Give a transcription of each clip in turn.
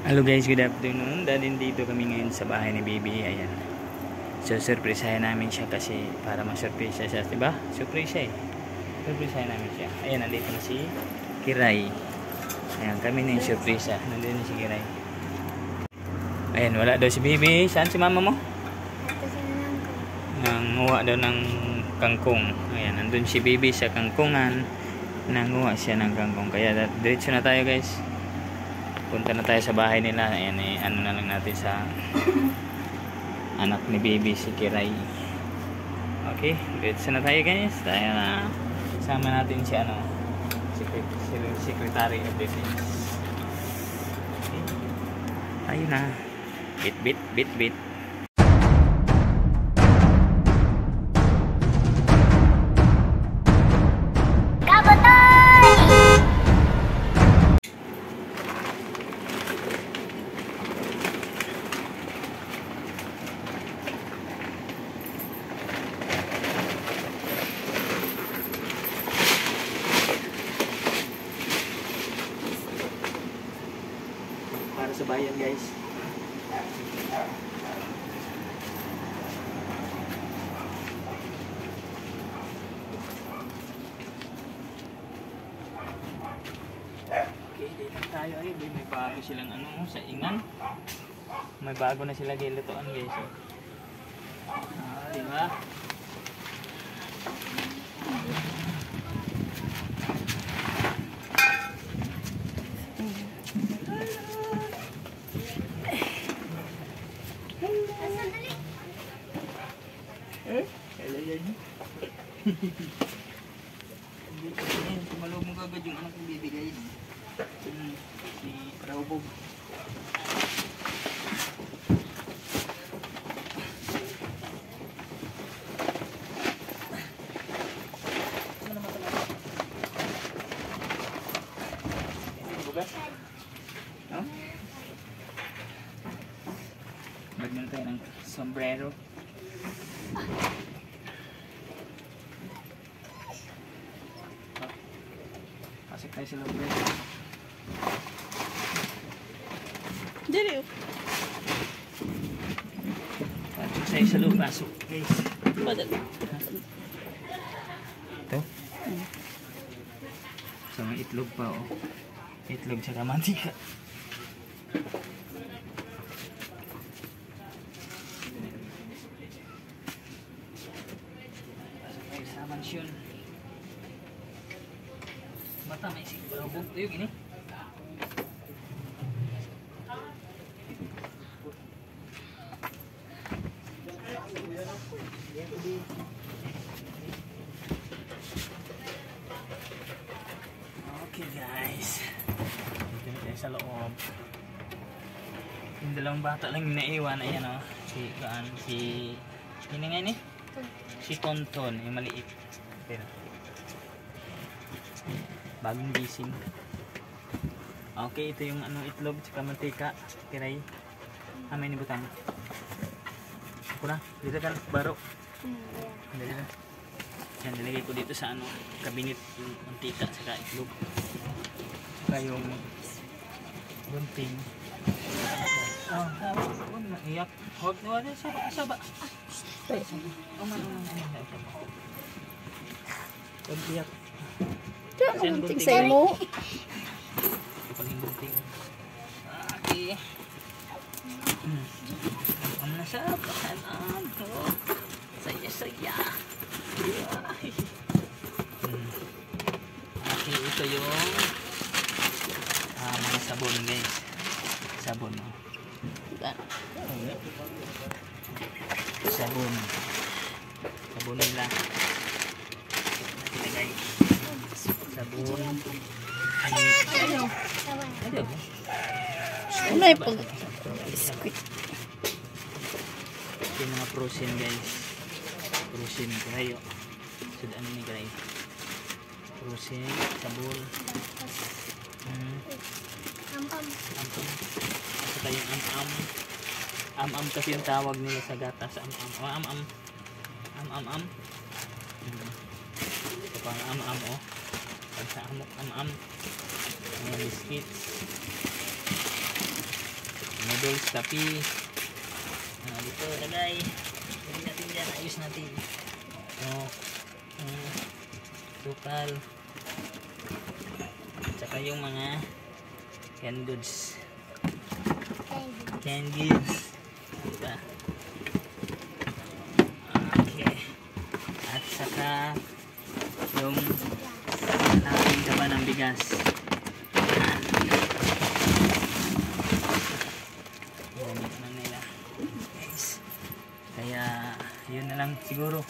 Hello guys, good afternoon. Dahil dito kami ngayon sa bahay ni Bibi. Ayan. So surprisahin namin siya kasi para ma-surprise siya, 'di ba? Surprise siya eh. Surprisahin namin siya. Ayan, nandito na si Kiray. Ayan, kami na yung surprise. Nandito na si Kiray. Ayan, wala daw si Bibi. Saan si mama mo? Nanguha daw ng kangkong. Ayan, nandun si Bibi sa kangkungan. Nanguha siya ng kangkong. Kaya diretso na tayo guys. Punta na tayo sa bahay nila. Ayan, ano na lang natin sa anak ni Baby, si Kiray. Okay, diretso na tayo guys. Tayo na. Sama natin si Secretary of Defense. Okay. Tayo na. Bit. Para sa bayan guys. Okay, dito tayo ay may bago silang sa ingan. May bago na sila gilutuan guys. Di ba? Tumalog mo agad yung anak ng Bibi guys. Si Raubog. Magnan tayo ng sombrero. Pasok tayo sa loob guys. Dili. Pasok tayo sa loob. Pasok guys. Ito. So may itlog pa oh. Itlog sa mantika. Pasok tayo sa mansyon. Mata may siguro tayo gini. Okay guys. Dito na tayo sa loob. Yung dalawang bata lang yung naiwan. Ayan o. Si nga ni? Si Tonton. Yung maliit. Pero bagong gising. Okay, ito yung itlog tsaka mantika. Kiray. May nibutang. Ako na. Dito ka baro. Dali na. Yan, nilagay ko dito sa kabinet yung mantika tsaka itlog. Tsaka yung gunting. Iyak. Huwag na wala. Saba. Huwag iyak. Diyan, tigsay mo. Paling gunting. Okay. Ang nasa pasanan to. Saya. Okay, ito yung mga sabon guys. Sabon. Sabon nila. Ilagay. Sabon. Ano yung pag-biscuit? Ito yung mga frozen guys. Frozen kayo. Sudan ni kayo. Frozen, sabon. Ampam. Saka yung am-am. Am-am kasi yung tawag nila sa gatas. Am-am. Am-am. Ito pang am-am oh. Pag sa amok am-am. Mga biscuits. noodles, tapi dito lagay. Lagay natin dyan, ayos natin. Sukal. Tsaka yung mga canned goods. Canned goods. Diba? Okay. At saka yung natin ka ba ng bigas. Gamit na nila. Guys. Kaya yun na lang siguro.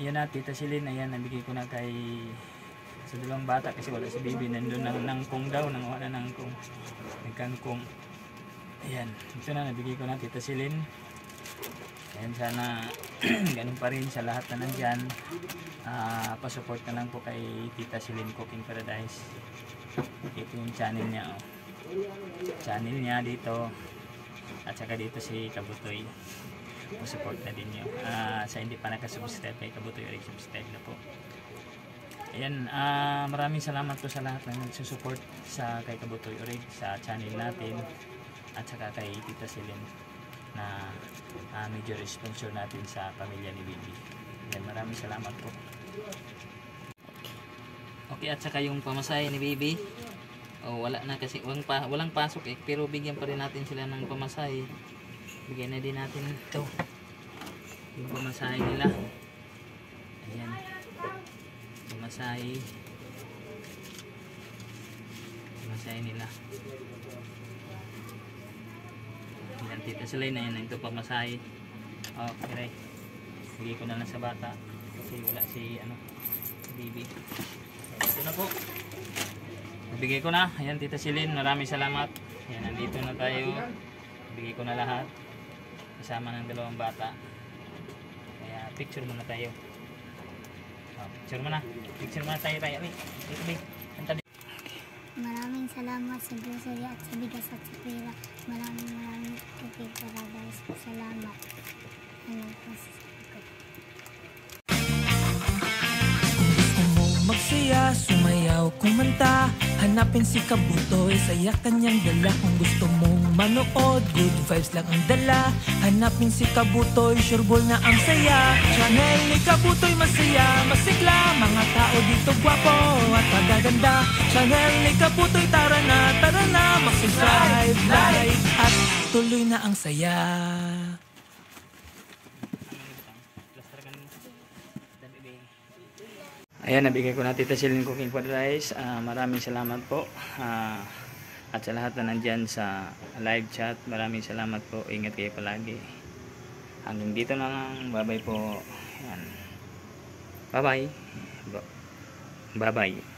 Yun na, Tita Silin, ayan, nabigay ko na kay sa dalawang bata kasi wala si baby, nandun na nangkong daw, nanguha na nangkong, nagkangkong. Ayan, ito na, nabigay ko na Tita Silin. Ayan, sana ganun pa rin sa lahat na nandyan. Pasupport na lang po kay Tita Silin Cooking Paradise. Ito yung channel niya, oh. Channel niya dito, at saka dito si Kabutoy. Support na din nyo. Sa hindi pa nakasubscribe kay Kabutoy Orig, subscribe na po. Ayan, maraming salamat po sa lahat ng nagsusupport sa kay Kabutoy Orig sa channel natin, at saka kay Tita Silin na major sponsor natin sa pamilya ni Bibi. Ayan, maraming salamat po. Okay, at saka yung pamasahe ni Bibi, wala na kasi walang pasok pero bigyan pa rin natin sila ng pamasahe. Bigyan na din natin ito yung pamasahe nila. Ayan, pamasahe nila. Ayan, Tita Silin na yan, ito pamasahe. Okay, bigay ko na lang sa bata kasi wala si baby. Ito na po, bigay ko na. Ayan, Tita Silin, maraming salamat. Ayan, nandito na tayo, bigay ko na lahat kasama ng dalawang bata. Kaya picture muna tayo. Picture muna tayo. Maraming salamat sa grocery at sa bigas at sa pera. Maraming Cooking Paradise. Salamat. Magsaya, sumayaw, kumanta, hanapin si Kabutoy, saya kanyang dala. Kung gusto mong manood, good vibes lang ang dala. Hanapin si Kabutoy, sure ball na ang saya. Channel ni Kabutoy, masaya, masigla. Mga tao dito gwapo at magaganda. Channel ni Kabutoy, tara na, mag-subscribe, like, at tuloy na ang saya. Ayan, nabigay ko na Tita Silin Cooking Paradise. Maraming salamat po. At sa lahat na nandyan sa live chat, maraming salamat po. Ingat kayo palagi. Hanggang dito na lang. Bye bye po. Ayan. Bye bye. Bye bye.